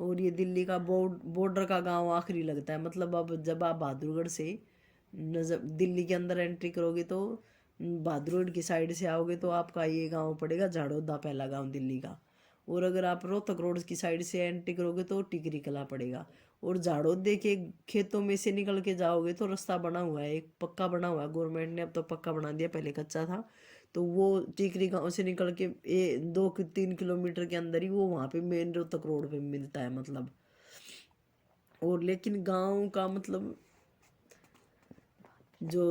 और ये दिल्ली का बॉर्डर का गांव आखिरी लगता है। मतलब अब जब आप बहादुरगढ़ से नजर दिल्ली के अंदर एंट्री करोगे तो बहादुरगढ़ की साइड से आओगे तो आपका ये गांव पड़ेगा झाड़ोदा, पहला गांव दिल्ली का। और अगर आप रोहतक रोड की साइड से एंट्री करोगे तो टिकरी कला पड़ेगा। और झाड़ोदे के खेतों में से निकल के जाओगे तो रास्ता बना हुआ है, एक पक्का बना हुआ है गवर्नमेंट ने, अब तो पक्का बना दिया, पहले कच्चा था। तो वो टिकरी गांव से निकल के 2-3 किलोमीटर के अंदर ही वो वहाँ पे मेन रोहतक रोड पे मिलता है मतलब। और लेकिन गांव का मतलब जो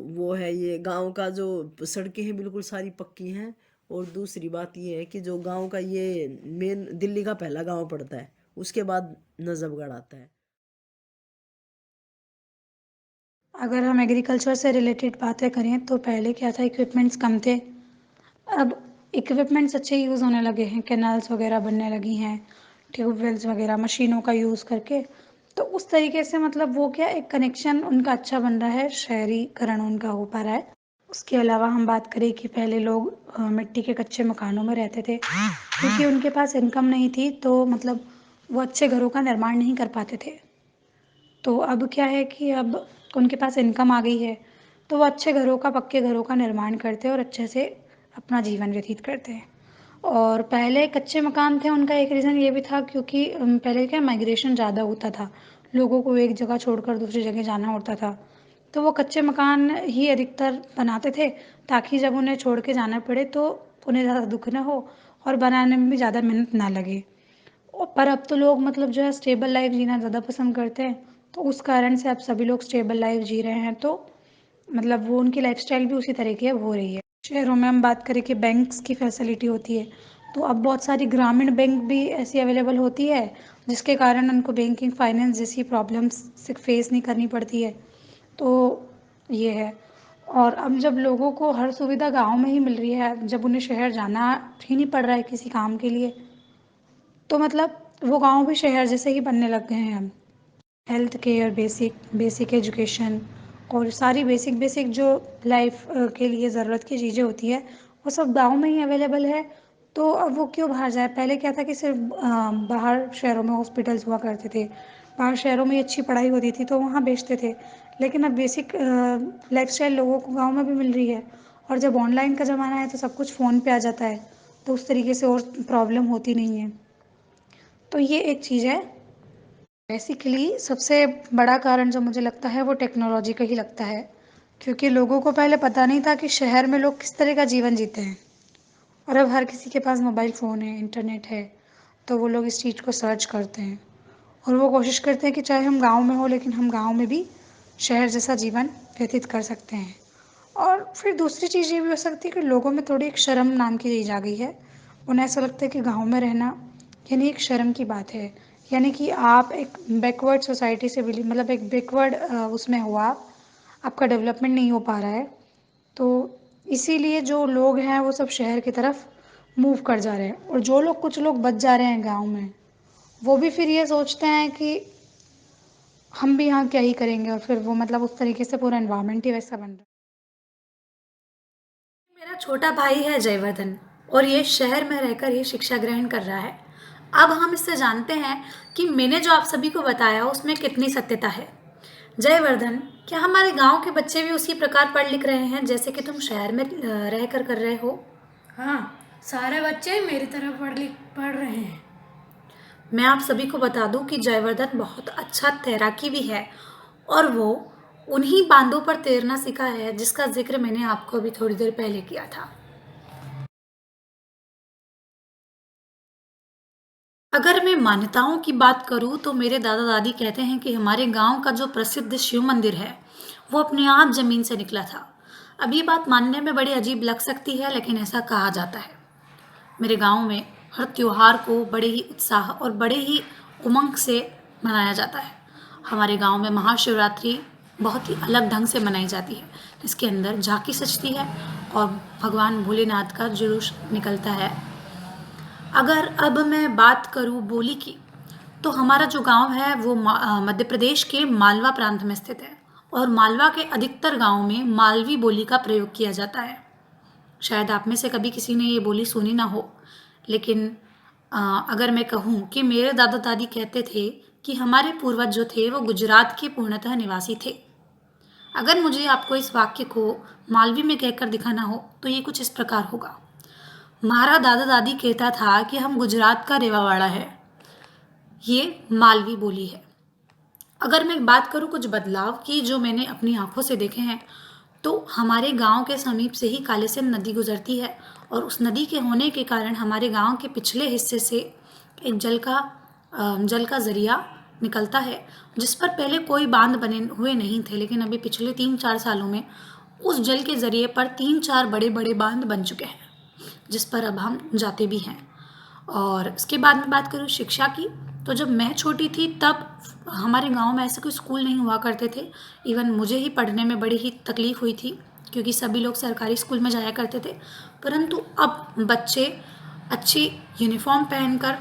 वो है, ये गांव का जो सड़कें हैं बिल्कुल सारी पक्की हैं। और दूसरी बात ये है कि जो गांव का ये मेन दिल्ली का पहला गांव पड़ता है, उसके बाद नजफगढ़ आता है। अगर हम एग्रीकल्चर से रिलेटेड बातें करें तो पहले क्या था, इक्विपमेंट्स कम थे। अब इक्विपमेंट्स अच्छे यूज़ होने लगे हैं, कैनाल्स वगैरह बनने लगी हैं, ट्यूबवेल्स वगैरह मशीनों का यूज़ करके। तो उस तरीके से मतलब वो क्या, एक कनेक्शन उनका अच्छा बन रहा है, शहरीकरण उनका हो पा रहा है। उसके अलावा हम बात करें कि पहले लोग मिट्टी के कच्चे मकानों में रहते थे, क्योंकि उनके पास इनकम नहीं थी, तो मतलब वो अच्छे घरों का निर्माण नहीं कर पाते थे। तो अब क्या है कि अब उनके पास इनकम आ गई है, तो वो अच्छे घरों का, पक्के घरों का निर्माण करते हैं और अच्छे से अपना जीवन व्यतीत करते हैं। और पहले कच्चे मकान थे, उनका एक रीज़न ये भी था क्योंकि पहले क्या माइग्रेशन ज़्यादा होता था, लोगों को एक जगह छोड़कर दूसरी जगह जाना होता था, तो वो कच्चे मकान ही अधिकतर बनाते थे, ताकि जब उन्हें छोड़ के जाना पड़े तो उन्हें ज़्यादा दुख ना हो और बनाने में भी ज़्यादा मेहनत ना लगे। पर अब तो लोग मतलब जो है स्टेबल लाइफ जीना ज़्यादा पसंद करते हैं, तो उस कारण से अब सभी लोग स्टेबल लाइफ जी रहे हैं, तो मतलब वो उनकी लाइफस्टाइल भी उसी तरह की अब हो रही है। शहरों में हम बात करें कि बैंक्स की फैसिलिटी होती है, तो अब बहुत सारी ग्रामीण बैंक भी ऐसी अवेलेबल होती है, जिसके कारण उनको बैंकिंग फाइनेंस जैसी प्रॉब्लम्स से फेस नहीं करनी पड़ती है। तो ये है। और अब जब लोगों को हर सुविधा गांव में ही मिल रही है, जब उन्हें शहर जाना ही नहीं पड़ रहा है किसी काम के लिए, तो मतलब वो गांव भी शहर जैसे ही बनने लग गए हैं अब। हेल्थ केयर, बेसिक एजुकेशन और सारी बेसिक जो लाइफ के लिए ज़रूरत की चीज़ें होती है, वो सब गांव में ही अवेलेबल है। तो अब वो क्यों बाहर जाए। पहले क्या था कि सिर्फ बाहर शहरों में हॉस्पिटल्स हुआ करते थे, बाहर शहरों में अच्छी पढ़ाई होती थी तो वहाँ बेचते थे, लेकिन अब बेसिक लाइफस्टाइल लोगों को गांव में भी मिल रही है। और जब ऑनलाइन का ज़माना है तो सब कुछ फ़ोन पे आ जाता है, तो उस तरीके से और प्रॉब्लम होती नहीं है। तो ये एक चीज़ है। बेसिकली सबसे बड़ा कारण जो मुझे लगता है वो टेक्नोलॉजी का ही लगता है, क्योंकि लोगों को पहले पता नहीं था कि शहर में लोग किस तरह का जीवन जीते हैं, और अब हर किसी के पास मोबाइल फ़ोन है, इंटरनेट है, तो वो लोग इस चीज़ को सर्च करते हैं और वो कोशिश करते हैं कि चाहे हम गांव में हो, लेकिन हम गांव में भी शहर जैसा जीवन व्यतीत कर सकते हैं। और फिर दूसरी चीज़ ये भी हो सकती है कि लोगों में थोड़ी एक शर्म नाम की चीज़ आ गई है। उन्हें ऐसा लगता है कि गांव में रहना यानी एक शर्म की बात है, यानी कि आप एक बैकवर्ड सोसाइटी से बिली मतलब एक बैकवर्ड उसमें हो, आपका डेवलपमेंट नहीं हो पा रहा है। तो इसीलिए जो लोग हैं वो सब शहर की तरफ मूव कर जा रहे हैं, और जो लोग, कुछ लोग बच जा रहे हैं गांव में, वो भी फिर ये सोचते हैं कि हम भी यहाँ क्या ही करेंगे, और फिर वो मतलब उस तरीके से पूरा एनवायरनमेंट ही वैसा बन रहा है। मेरा छोटा भाई है जयवर्धन, और ये शहर में रहकर ही शिक्षा ग्रहण कर रहा है। अब हम इससे जानते हैं कि मैंने जो आप सभी को बताया उसमें कितनी सत्यता है। जयवर्धन, क्या हमारे गांव के बच्चे भी उसी प्रकार पढ़ लिख रहे हैं जैसे कि तुम शहर में रहकर कर रहे हो? हाँ, सारे बच्चे मेरी तरह पढ़ रहे हैं। मैं आप सभी को बता दूं कि जयवर्धन बहुत अच्छा तैराकी भी है और वो उन्हीं बांधों पर तैरना सीखा है जिसका जिक्र मैंने आपको अभी थोड़ी देर पहले किया था। अगर मैं मान्यताओं की बात करूं तो मेरे दादा दादी कहते हैं कि हमारे गांव का जो प्रसिद्ध शिव मंदिर है वो अपने आप जमीन से निकला था। अब ये बात मानने में बड़ी अजीब लग सकती है, लेकिन ऐसा कहा जाता है। मेरे गांव में हर त्योहार को बड़े ही उत्साह और बड़े ही उमंग से मनाया जाता है। हमारे गांव में महाशिवरात्रि बहुत ही अलग ढंग से मनाई जाती है। इसके अंदर झांकी सजती है और भगवान भोलेनाथ का जुलूस निकलता है। अगर अब मैं बात करूं बोली की, तो हमारा जो गांव है वो मध्य प्रदेश के मालवा प्रांत में स्थित है और मालवा के अधिकतर गांवों में मालवी बोली का प्रयोग किया जाता है। शायद आप में से कभी किसी ने ये बोली सुनी ना हो, लेकिन अगर मैं कहूँ कि मेरे दादा दादी कहते थे कि हमारे पूर्वज जो थे वो गुजरात के पूर्णतः निवासी थे। अगर मुझे आपको इस वाक्य को मालवी में कहकर दिखाना हो तो ये कुछ इस प्रकार होगा। हमारा दादा दादी कहता था कि हम गुजरात का रेवावाड़ा है। ये मालवी बोली है। अगर मैं बात करूँ कुछ बदलाव की जो मैंने अपनी आंखों से देखे हैं, तो हमारे गांव के समीप से ही कालीसिंध नदी गुजरती है और उस नदी के होने के कारण हमारे गांव के पिछले हिस्से से एक जल का जरिया निकलता है, जिस पर पहले कोई बांध बने हुए नहीं थे, लेकिन अभी पिछले 3-4 सालों में उस जल के जरिए पर 3-4 बड़े बड़े बांध बन चुके हैं, जिस पर अब हम जाते भी हैं। और इसके बाद में बात करूँ शिक्षा की, तो जब मैं छोटी थी तब हमारे गांव में ऐसे कोई स्कूल नहीं हुआ करते थे। इवन मुझे ही पढ़ने में बड़ी ही तकलीफ हुई थी क्योंकि सभी लोग सरकारी स्कूल में जाया करते थे, परंतु अब बच्चे अच्छी यूनिफॉर्म पहनकर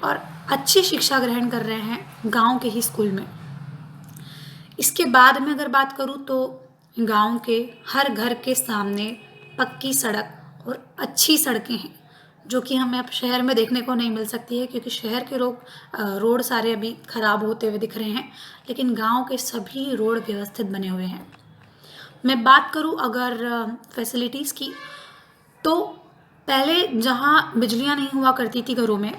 और अच्छी शिक्षा ग्रहण कर रहे हैं गांव के ही स्कूल में। इसके बाद में अगर बात करूँ तो गांव के हर घर के सामने पक्की सड़क और अच्छी सड़कें हैं, जो कि हमें अब शहर में देखने को नहीं मिल सकती है क्योंकि शहर के रोड सारे अभी खराब होते हुए दिख रहे हैं, लेकिन गांव के सभी रोड व्यवस्थित बने हुए हैं। मैं बात करूं अगर फैसिलिटीज़ की, तो पहले जहां बिजलियां नहीं हुआ करती थी घरों में,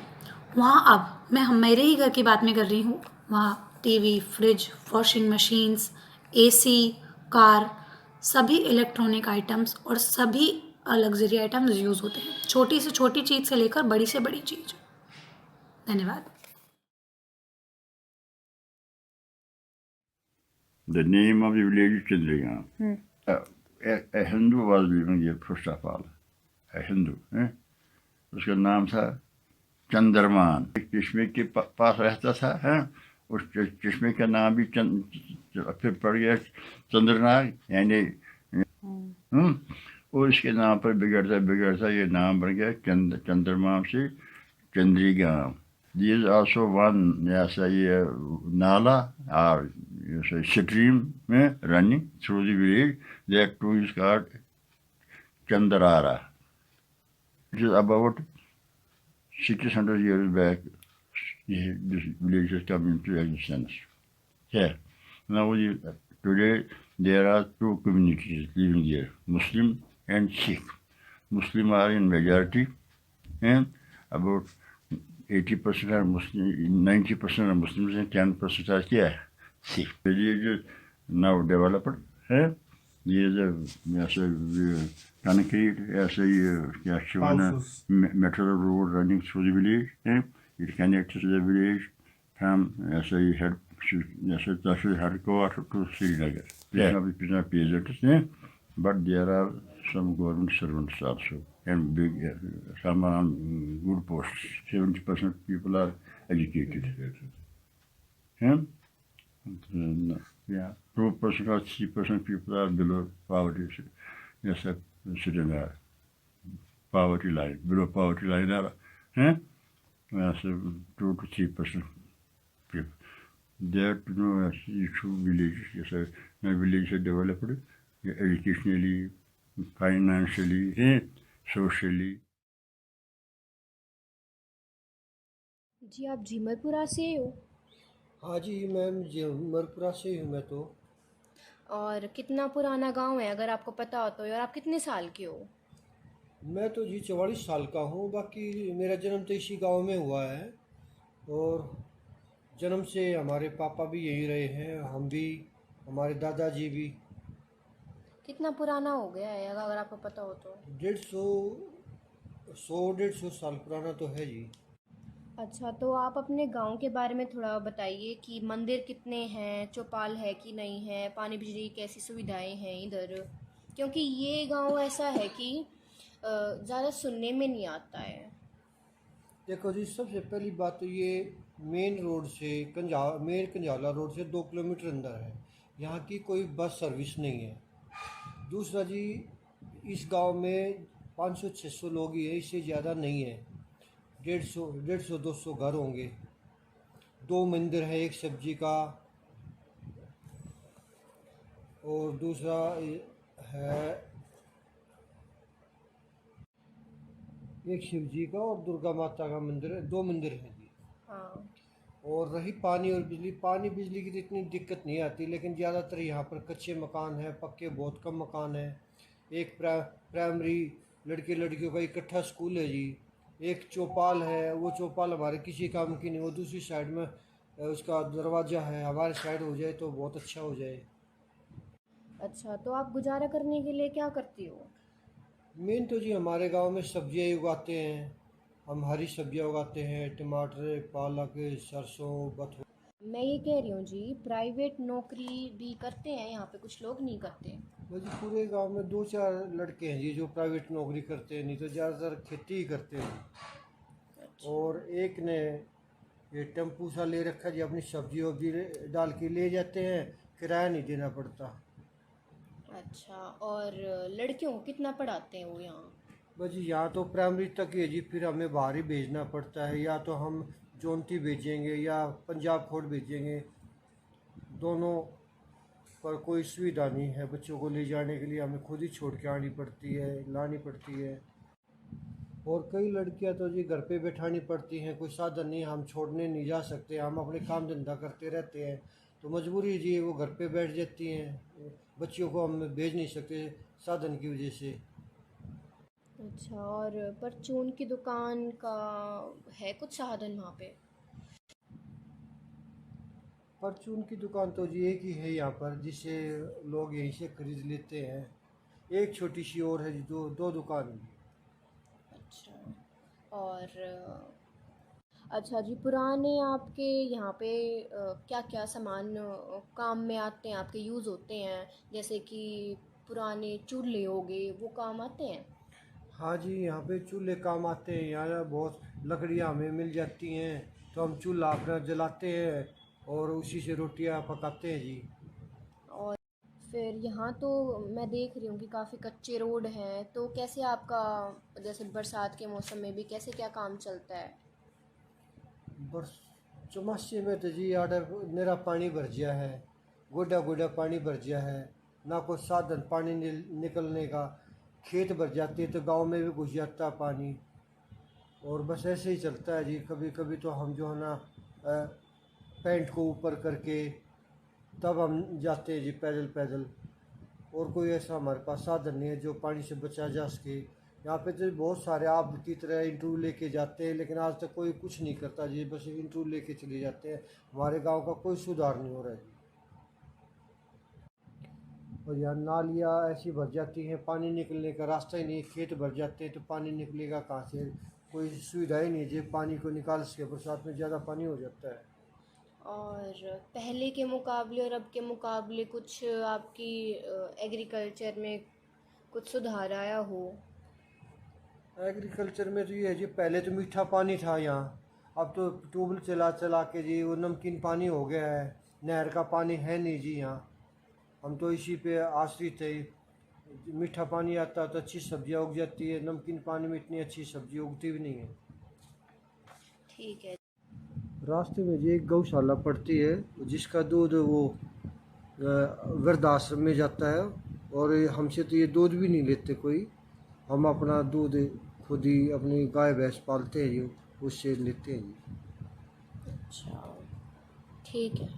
वहां अब मैं मेरे ही घर की बात में कर रही हूँ, वहां TV, fridge, washing machines, AC, car, सभी इलेक्ट्रॉनिक आइटम्स और सभी लग्जरी आइटम्स यूज़ होते हैं, छोटी से छोटी चीज़ से लेकर बड़ी से बड़ी चीज़। धन्यवाद। The name of the village is Chandiwala. A Hindu was living here first of all. A Hindu. उसका नाम था चंद्रमान। एक चश्मे के पास रहता था, उस चश्मे का नाम भी फिर पड़ गया चंद्रनाग, यानी और इसके नाम पर बिगड़ता बिगड़ता ये नाम बन गया चंद्रमा से चंद्रीगांव। There is also one ऐसा ये नाला और stream में running through the village. That too is called Chandarara. It is about 600 years back this village has come into existence. Yeah. Now today there are two communities living here, Muslim and Sikh. Muslim are in majority and about 80% are Muslim, 90% are Muslims and 10% are Sikh. The village is now developed. There is a concrete, metal road running through the village. It connects the village from headquarters to Srinagar. It's not peasants, but there are some government servants also, and some are on good posts. 70% people are educated. 2% or 3% people are below poverty. Yes, sitting there. Poverty line, below poverty line. 2 to 3% people. There to know issue villages. Yes, my village is developed educationally, financially, socially. जी आप झीमरपुरा से हो? हाँ जी ma'am, झीमरपुरा से हूँ मैं तो। और कितना पुराना गांव है अगर आपको पता हो तो, और आप कितने साल के हो? मैं तो जी 44 साल का हूँ, बाकी मेरा जन्म तो इसी गांव में हुआ है और जन्म से हमारे पापा भी यहीं रहे हैं, हम भी, हमारे दादाजी भी। कितना पुराना हो गया है अगर आपको पता हो तो? 150 साल पुराना तो है जी। अच्छा, तो आप अपने गांव के बारे में थोड़ा बताइए कि मंदिर कितने हैं, चौपाल है कि नहीं है, पानी बिजली की कैसी सुविधाएं हैं इधर, क्योंकि ये गांव ऐसा है कि ज़्यादा सुनने में नहीं आता है। देखो जी, सबसे पहली बात तो ये मेन रोड से मेन कंजाला रोड से 2 किलोमीटर अंदर है। यहाँ की कोई बस सर्विस नहीं है। दूसरा जी, इस गांव में 500-600 लोग ही है, इससे ज़्यादा नहीं है। 150-200 घर होंगे। 2 मंदिर है, एक सब्जी का और दूसरा है एक शिव जी का और दुर्गा माता का मंदिर है। 2 मंदिर हैं जी। हाँ। और रही पानी और बिजली, पानी बिजली की तो इतनी दिक्कत नहीं आती, लेकिन ज़्यादातर यहाँ पर कच्चे मकान हैं, पक्के बहुत कम मकान हैं। एक प्राइमरी लड़के लड़कियों का इकट्ठा स्कूल है जी। एक चौपाल है, वो चौपाल हमारे किसी काम की नहीं, वो दूसरी साइड में उसका दरवाज़ा है, हमारे साइड हो जाए तो बहुत अच्छा हो जाए। अच्छा, तो आप गुजारा करने के लिए क्या करती हो? मेन तो जी हमारे गांव में सब्जियां ही उगाते हैं। हम हरी सब्जियां उगाते हैं, टमाटर, पालक, सरसों, बथुआ। मैं ये कह रही हूँ जी, प्राइवेट नौकरी भी करते हैं यहाँ पे, कुछ लोग नहीं करते। बस जी पूरे गांव में 2-4 लड़के हैं जी जो प्राइवेट नौकरी करते हैं, नहीं तो ज़्यादातर खेती ही करते हैं। अच्छा। और एक ने ये टेम्पू सा ले रखा जी, अपनी सब्जी वब्जी डाल के ले जाते हैं, किराया नहीं देना पड़ता। अच्छा, और लड़कियों को कितना पढ़ाते हैं वो यहाँ? बस जी यहाँ तो प्राइमरी तक ही है जी, फिर हमें बाहर ही भेजना पड़ता है, या तो हम जोंती भेजेंगे या पंजाब खोड़ भेजेंगे। दोनों पर कोई सुविधा नहीं है बच्चों को ले जाने के लिए, हमें खुद ही छोड़ के आनी पड़ती है, लानी पड़ती है। और कई लड़कियां तो जी घर पे बैठानी पड़ती हैं, कोई साधन नहीं, हम छोड़ने नहीं जा सकते, हम अपने काम धंधा करते रहते हैं, तो मजबूरी जी वो घर पे बैठ जाती हैं। बच्चियों को हम भेज नहीं सकते साधन की वजह से। अच्छा, और परचून की दुकान का है कुछ साधन वहाँ पे? परचून की दुकान तो जी एक ही है यहाँ पर, जिसे लोग यहीं से खरीद लेते हैं। एक छोटी सी और है जी, दो दुकान है। अच्छा, और अच्छा जी, पुराने आपके यहाँ पे क्या क्या सामान काम में आते हैं, आपके यूज़ होते हैं, जैसे कि पुराने चूल्हे हो गए, वो काम आते हैं? हाँ जी, यहाँ पे चूल्हे काम आते हैं। यहाँ बहुत लकड़ियाँ हमें मिल जाती हैं, तो हम चूल्हा अपना जलाते हैं और उसी से रोटियाँ पकाते हैं जी। और फिर यहाँ तो मैं देख रही हूँ कि काफ़ी कच्चे रोड हैं, तो कैसे आपका, जैसे बरसात के मौसम में भी कैसे क्या काम चलता है? बस चौमासे में तो जी आडे मेरा पानी भर गया है, गोडा गोडा पानी भर गया है, ना कोई साधन पानी निकलने का। खेत भर जाते हैं तो गांव में भी घुस जाता है पानी, और बस ऐसे ही चलता है जी। कभी कभी तो हम जो है ना पैंट को ऊपर करके तब हम जाते हैं जी पैदल पैदल, और कोई ऐसा हमारे पास साधन नहीं है जो पानी से बचा जा सके। यहाँ पे तो बहुत सारे आप की तरह इंटरव्यू लेके जाते हैं, लेकिन आज तक कोई कुछ नहीं करता जी, बस इंटरव्यू लेके चले जाते हैं। हमारे गांव का कोई सुधार नहीं हो रहा है जी। और यहाँ नालियाँ ऐसी भर जाती हैं, पानी निकलने का रास्ता ही नहीं, खेत भर जाते हैं तो पानी निकलेगा कहाँ से? कोई सुविधा ही नहीं जी पानी को निकाल सके, बरसात में ज़्यादा पानी हो जाता है। और पहले के मुकाबले और अब के मुकाबले कुछ आपकी एग्रीकल्चर में कुछ सुधार आया हो? एग्रीकल्चर में तो ये है जी, पहले तो मीठा पानी था यहाँ, अब तो ट्यूबवेल चला चला के जी वो नमकीन पानी हो गया है। नहर का पानी है नहीं जी यहाँ, हम तो इसी पे आश्रित है। मीठा पानी आता तो अच्छी सब्जियाँ उग जाती है, नमकीन पानी में इतनी अच्छी सब्जी उगती भी नहीं है। ठीक है। रास्ते में जी एक गौशाला पड़ती है, जिसका दूध वो वृद्धाश्रम में जाता है, और हमसे तो ये दूध भी नहीं लेते कोई, हम अपना दूध खुद ही अपनी गाय भैंस पालते हैं जी, उससे लेते हैं जी। अच्छा, ठीक है।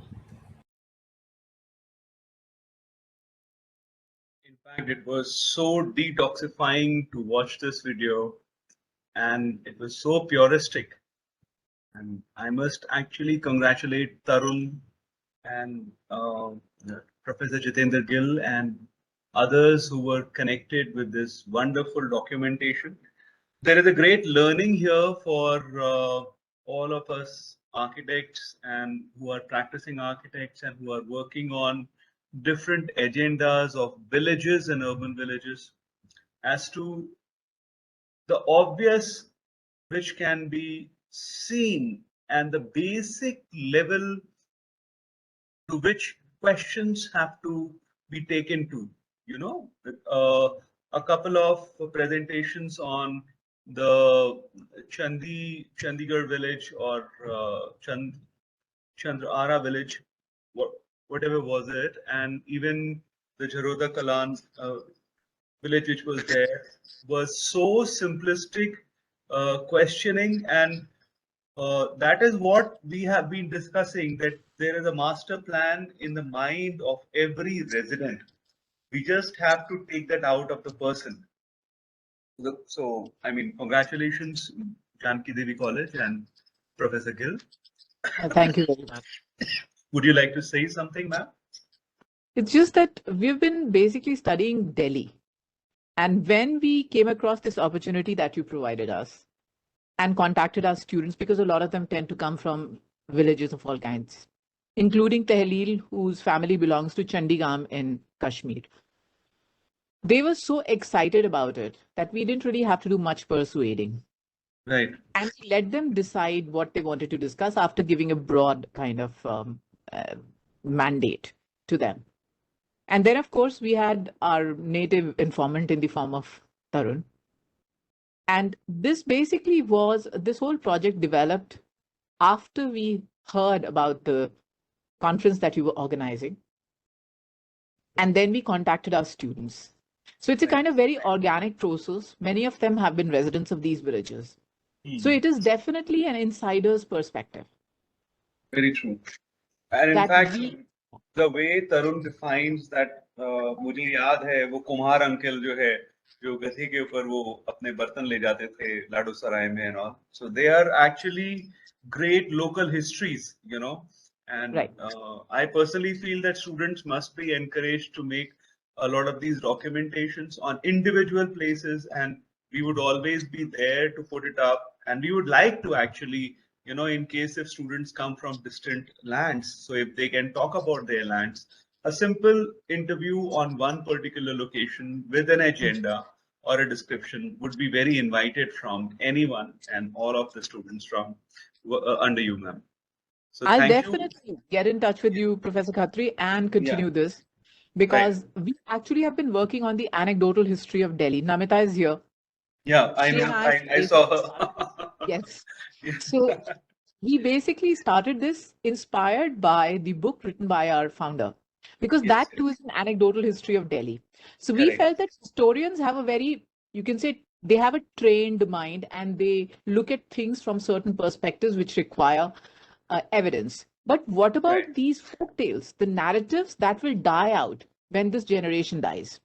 In fact, it was so detoxifying to watch this video, and it was so puristic. And I must actually congratulate Tarun and Professor Jitender Gill and others who were connected with this wonderful documentation. There is a great learning here for all of us architects and who are practicing architects and who are working on different agendas of villages and urban villages as to the obvious which can be seen and the basic level to which questions have to be taken to. You know, a couple of presentations on the Chandigarh village or Chandraara village, whatever was it, and even the Jaroda Kalan village which was there was so simplistic questioning, and that is what we have been discussing, that there is a master plan in the mind of every resident. We just have to take that out of the person. So, I mean, congratulations, Janki Devi College and Professor Gill. Thank you very much. Would you like to say something, ma'am? It's just that we've been basically studying Delhi. And when we came across this opportunity that you provided us and contacted our students, because a lot of them tend to come from villages of all kinds, including Tehleel, whose family belongs to Chandigarh in Kashmir. They were so excited about it that we didn't really have to do much persuading. Right. And we let them decide what they wanted to discuss after giving a broad kind of mandate to them. And then, of course, we had our native informant in the form of Tarun. And this basically was, this whole project developed after we heard about the conference that you were organizing. And then we contacted our students. So it's a kind of very organic process. Many of them have been residents of these villages. So it is definitely an insider's perspective. Very true. And in fact, the way Tarun defines that, मुझे याद है वो कुम्हार uncle जो है जो गधे के ऊपर वो अपने बर्तन ले जाते थे लाडू सराय में and all. So they are actually great local histories, you know. And I personally feel that students must be encouraged to make a lot of these documentations on individual places, and we would always be there to put it up. And we would like to actually, you know, in case if students come from distant lands, so if they can talk about their lands, a simple interview on one particular location with an agenda or a description would be very invited from anyone and all of the students from under you, ma'am. So I'll definitely get in touch with you, Professor Khatri, and continue this, because we actually have been working on the anecdotal history of Delhi. Namita is here. Yeah, I saw her. Yes. So we basically started this inspired by the book written by our founder, because that too is an anecdotal history of Delhi. So we felt that historians have a very, you can say, they have a trained mind and they look at things from certain perspectives which require evidence. But what about these folk tales, the narratives that will die out when this generation dies?